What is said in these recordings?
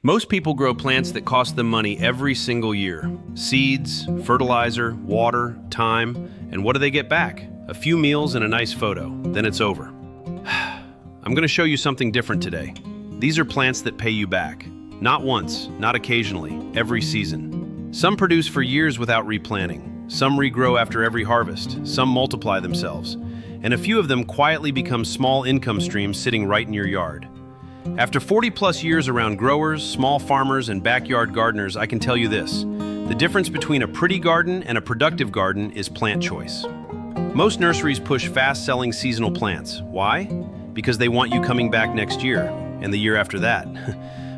Most people grow plants that cost them money every single year. Seeds, fertilizer, water, time, and what do they get back? A few meals and a nice photo. Then it's over. I'm going to show you something different today. These are plants that pay you back. Not once, not occasionally, every season. Some produce for years without replanting. Some regrow after every harvest. Some multiply themselves. And a few of them quietly become small income streams sitting right in your yard. After 40+ years around growers, small farmers, and backyard gardeners, I can tell you this. The difference between a pretty garden and a productive garden is plant choice. Most nurseries push fast-selling seasonal plants. Why? Because they want you coming back next year, and the year after that.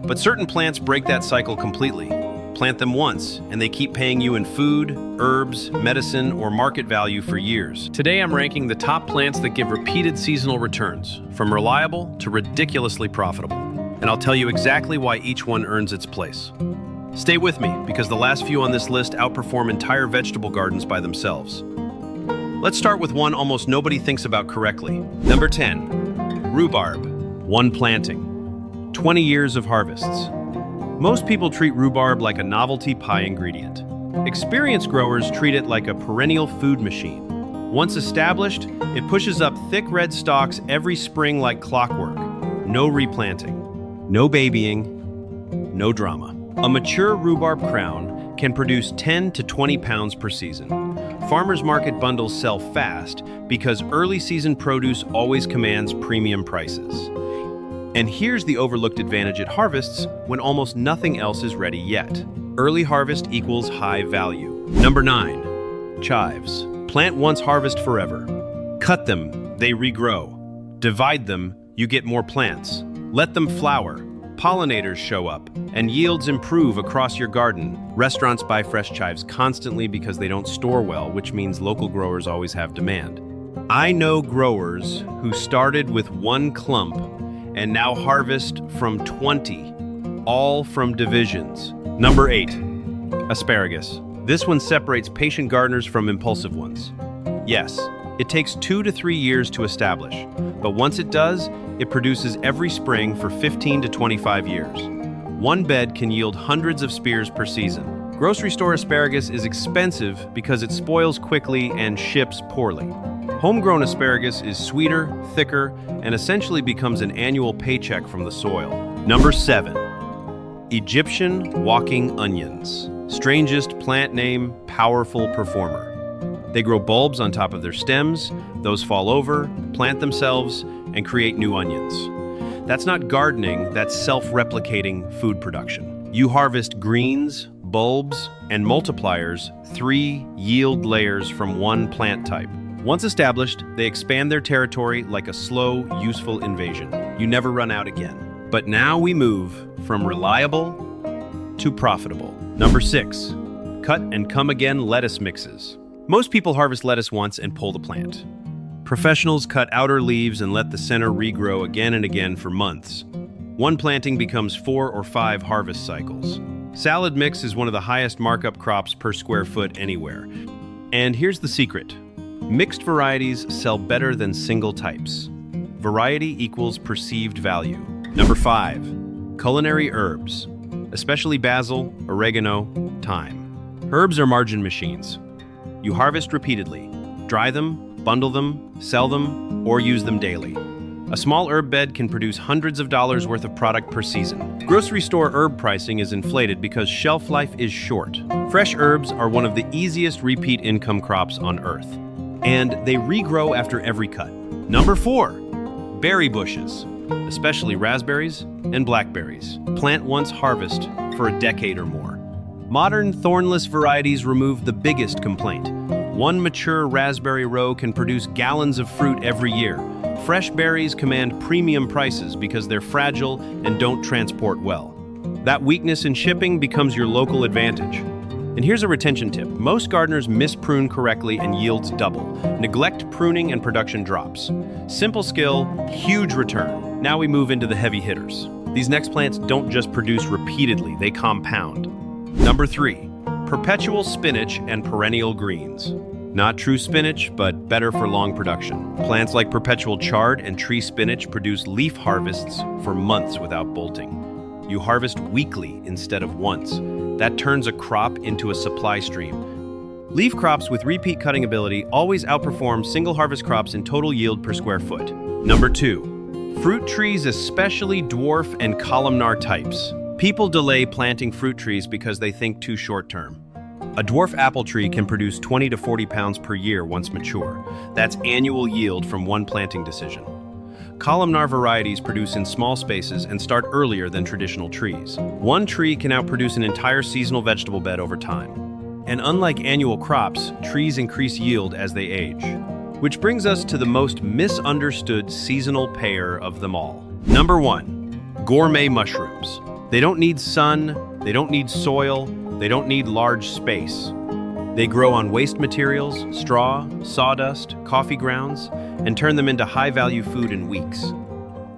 But certain plants break that cycle completely. Plant them once, and they keep paying you in food, herbs, medicine, or market value for years. Today I'm ranking the top plants that give repeated seasonal returns, from reliable to ridiculously profitable. And I'll tell you exactly why each one earns its place. Stay with me, because the last few on this list outperform entire vegetable gardens by themselves. Let's start with one almost nobody thinks about correctly. Number 10, rhubarb. One planting, 20 years of harvests. Most people treat rhubarb like a novelty pie ingredient. Experienced growers treat it like a perennial food machine. Once established, it pushes up thick red stalks every spring like clockwork. No replanting, no babying, no drama. A mature rhubarb crown can produce 10 to 20 pounds per season. Farmers market bundles sell fast because early season produce always commands premium prices. And here's the overlooked advantage it harvests when almost nothing else is ready yet. Early harvest equals high value. Number 9, chives. Plant once, harvest forever. Cut them, they regrow. Divide them, you get more plants. Let them flower. Pollinators show up, and yields improve across your garden. Restaurants buy fresh chives constantly because they don't store well, which means local growers always have demand. I know growers who started with one clump and now harvest from 20, all from divisions. Number 8, asparagus. This one separates patient gardeners from impulsive ones. Yes, it takes 2 to 3 years to establish, but once it does, it produces every spring for 15 to 25 years. One bed can yield hundreds of spears per season. Grocery store asparagus is expensive because it spoils quickly and ships poorly. Homegrown asparagus is sweeter, thicker, and essentially becomes an annual paycheck from the soil. Number 7, Egyptian walking onions. Strangest plant name, powerful performer. They grow bulbs on top of their stems, those fall over, plant themselves, and create new onions. That's not gardening, that's self-replicating food production. You harvest greens, bulbs, and multipliers, 3 yield layers from one plant type. Once established, they expand their territory like a slow, useful invasion. You never run out again. But now we move from reliable to profitable. Number 6, cut and come again lettuce mixes. Most people harvest lettuce once and pull the plant. Professionals cut outer leaves and let the center regrow again and again for months. One planting becomes 4 or 5 harvest cycles. Salad mix is one of the highest markup crops per square foot anywhere. And here's the secret. Mixed varieties sell better than single types. Variety equals perceived value. Number 5, culinary herbs, especially basil, oregano, thyme. Herbs are margin machines. You harvest repeatedly, dry them, bundle them, sell them, or use them daily. A small herb bed can produce hundreds of dollars worth of product per season. Grocery store herb pricing is inflated because shelf life is short. Fresh herbs are one of the easiest repeat income crops on earth, and they regrow after every cut. Number 4, berry bushes, especially raspberries and blackberries. Plant once, harvest for a decade or more. Modern thornless varieties remove the biggest complaint. One mature raspberry row can produce gallons of fruit every year. Fresh berries command premium prices because they're fragile and don't transport well. That weakness in shipping becomes your local advantage. And here's a retention tip. Most gardeners misprune correctly and yields double. Neglect pruning and production drops. Simple skill, huge return. Now we move into the heavy hitters. These next plants don't just produce repeatedly, they compound. Number 3, perpetual spinach and perennial greens. Not true spinach, but better for long production. Plants like perpetual chard and tree spinach produce leaf harvests for months without bolting. You harvest weekly instead of once. That turns a crop into a supply stream. Leaf crops with repeat cutting ability always outperform single harvest crops in total yield per square foot. Number 2, fruit trees, especially dwarf and columnar types. People delay planting fruit trees because they think too short term. A dwarf apple tree can produce 20 to 40 pounds per year once mature. That's annual yield from one planting decision. Columnar varieties produce in small spaces and start earlier than traditional trees. One tree can outproduce an entire seasonal vegetable bed over time. And unlike annual crops, trees increase yield as they age. Which brings us to the most misunderstood seasonal pair of them all. Number 1, gourmet mushrooms. They don't need sun, they don't need soil, they don't need large space. They grow on waste materials, straw, sawdust, coffee grounds, and turn them into high-value food in weeks.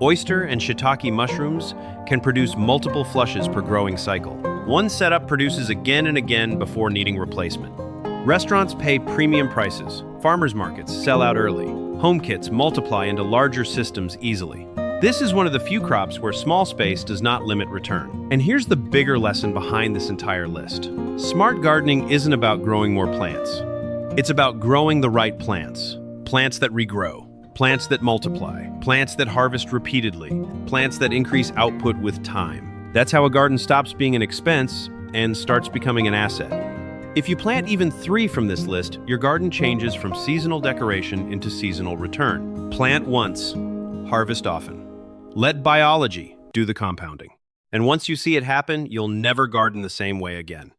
Oyster and shiitake mushrooms can produce multiple flushes per growing cycle. One setup produces again and again before needing replacement. Restaurants pay premium prices. Farmers markets sell out early. Home kits multiply into larger systems easily. This is one of the few crops where small space does not limit return. And here's the bigger lesson behind this entire list. Smart gardening isn't about growing more plants. It's about growing the right plants. Plants that regrow, plants that multiply, plants that harvest repeatedly, plants that increase output with time. That's how a garden stops being an expense and starts becoming an asset. If you plant even 3 from this list, your garden changes from seasonal decoration into seasonal return. Plant once, harvest often. Let biology do the compounding. And once you see it happen, you'll never garden the same way again.